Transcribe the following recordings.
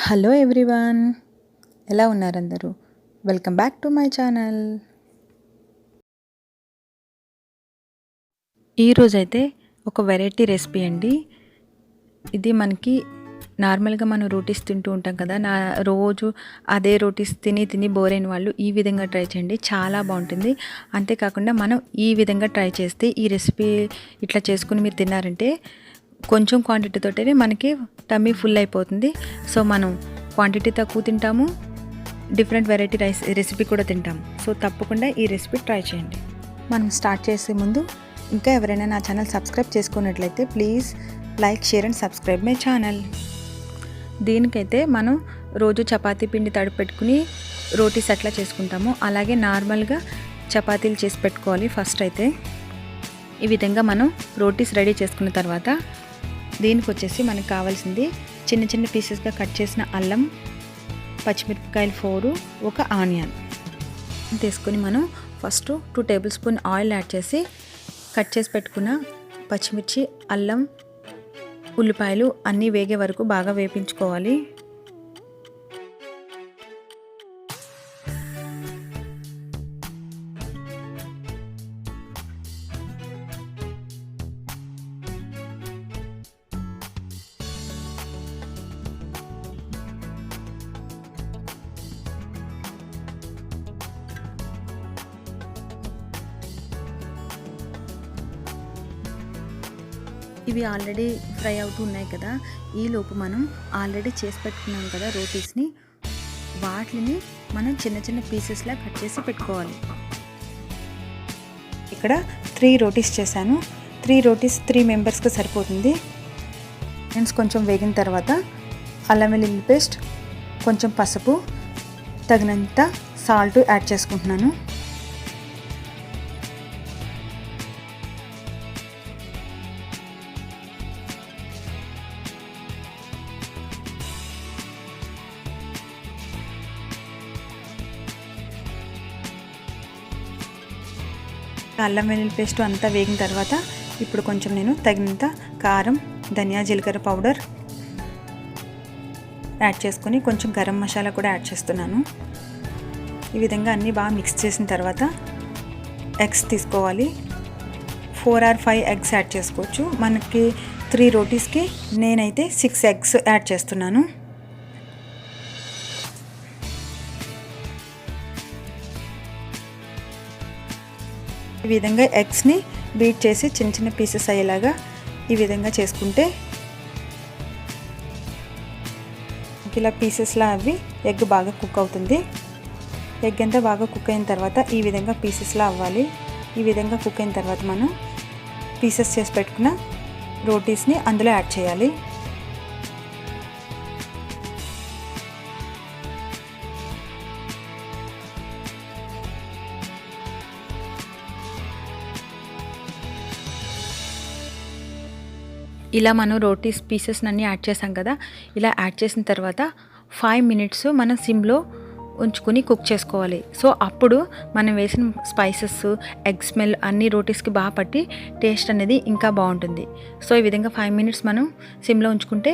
Hello everyone, ఎలా ఉన్నారు అందరూ? Welcome back to my channel. ఈరోజైతే ఒక వెరైటీ రెసిపీ అండి. ఇది మనకి నార్మల్గా మనం రోటీస్ తింటూ ఉంటాం కదా, రోజు అదే రోటీస్ తిని బోర్ అయిన వాళ్ళు ఈ విధంగా ట్రై చేయండి, చాలా బాగుంటుంది. అంతేకాకుండా మనం ఈ విధంగా ట్రై చేస్తే, ఈ రెసిపీ ఇట్లా చేసుకుని మీరు తిన్నారంటే కొంచెం క్వాంటిటీతోనే మనకి టమ్మీ ఫుల్ అయిపోతుంది. సో మనం క్వాంటిటీ తక్కువ తింటాము, డిఫరెంట్ వెరైటీ రెసిపీ కూడా తింటాము. సో తప్పకుండా ఈ రెసిపీ ట్రై చేయండి. మనం స్టార్ట్ చేసే ముందు ఇంకా ఎవరైనా నా ఛానల్ సబ్స్క్రైబ్ చేసుకున్నట్లయితే please like, share and subscribe my channel. దీనికైతే మనం రోజు చపాతీ పిండి తడిపి పెట్టుకుని రోటీస్ ఎట్లా చేసుకుంటామో అలాగే నార్మల్గా చపాతీలు చేసి పెట్టుకోవాలి. ఫస్ట్ అయితే ఈ విధంగా మనం రోటీస్ రెడీ చేసుకున్న తర్వాత దీనికి వచ్చేసి మనకు కావాల్సింది చిన్న చిన్న పీసెస్గా కట్ చేసిన అల్లం, పచ్చిమిరపకాయలు 4, ఒక ఆనియన్ తీసుకొని మనం first 2 table spoon oil add చేసి కట్ చేసి పెట్టుకున్న పచ్చిమిర్చి, అల్లం, ఉల్లిపాయలు అన్నీ వేగే వరకు బాగా వేపించుకోవాలి. ఇవి ఆల్రెడీ ఫ్రై అవుతూ ఉన్నాయి కదా, ఈలోపు మనం ఆల్రెడీ చేసి పెట్టుకున్నాం కదా రోటీస్ని, వాటిని మనం చిన్న చిన్న పీసెస్లా కట్ చేసి పెట్టుకోవాలి. ఇక్కడ 3 రోటీస్ చేశాను. 3 రోటీస్ 3 మెంబర్స్కి సరిపోతుంది. ఫ్రెండ్స్, కొంచెం వేగిన తర్వాత అల్లం వెల్లుల్లి పేస్ట్, కొంచెం పసుపు, తగినంత సాల్ట్ యాడ్ చేసుకుంటున్నాను. అల్లం వెల్లుల్లి పేస్ట్ అంతా వేగిన తర్వాత ఇప్పుడు కొంచెం నేను తగినంత కారం, ధనియా, జీలకర్ర పౌడర్ యాడ్ చేసుకొని కొంచెం గరం మసాలా కూడా యాడ్ చేస్తున్నాను. ఈ విధంగా అన్నీ బాగా మిక్స్ చేసిన తర్వాత ఎగ్స్ తీసుకోవాలి. 4 or 5 ఎగ్స్ యాడ్ చేసుకోవచ్చు. మనకి 3 రోటీస్కి నేనైతే 6 ఎగ్స్ యాడ్ చేస్తున్నాను. ఈ విధంగా ఎగ్స్ని బీట్ చేసి చిన్న చిన్న పీసెస్ అయ్యేలాగా ఈ విధంగా చేసుకుంటే ఇలా పీసెస్లా అవి ఎగ్ బాగా కుక్ అవుతుంది. ఎగ్ అంతా బాగా కుక్ అయిన తర్వాత ఈ విధంగా పీసెస్లా అవ్వాలి. ఈ విధంగా కుక్ అయిన తర్వాత మనం పీసెస్ చేసి పెట్టుకున్న రోటీస్ని అందులో యాడ్ చేయాలి. ఇలా మనం రోటీస్ పీసెస్ అన్నీ యాడ్ చేసాం కదా, ఇలా యాడ్ చేసిన తర్వాత 5 minutes మనం సిమ్లో ఉంచుకొని కుక్ చేసుకోవాలి. సో అప్పుడు మనం వేసిన స్పైసెస్, ఎగ్ స్మెల్ అన్ని రోటీస్కి బాగా పట్టి టేస్ట్ అనేది ఇంకా బాగుంటుంది. సో ఈ విధంగా 5 minutes మనం సిమ్లో ఉంచుకుంటే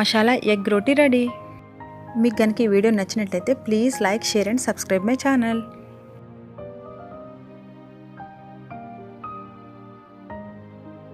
మసాలా ఎగ్ రోటీ రెడీ. మీకు కనుక ఈ వీడియో నచ్చినట్లయితే please like, share and subscribe my channel.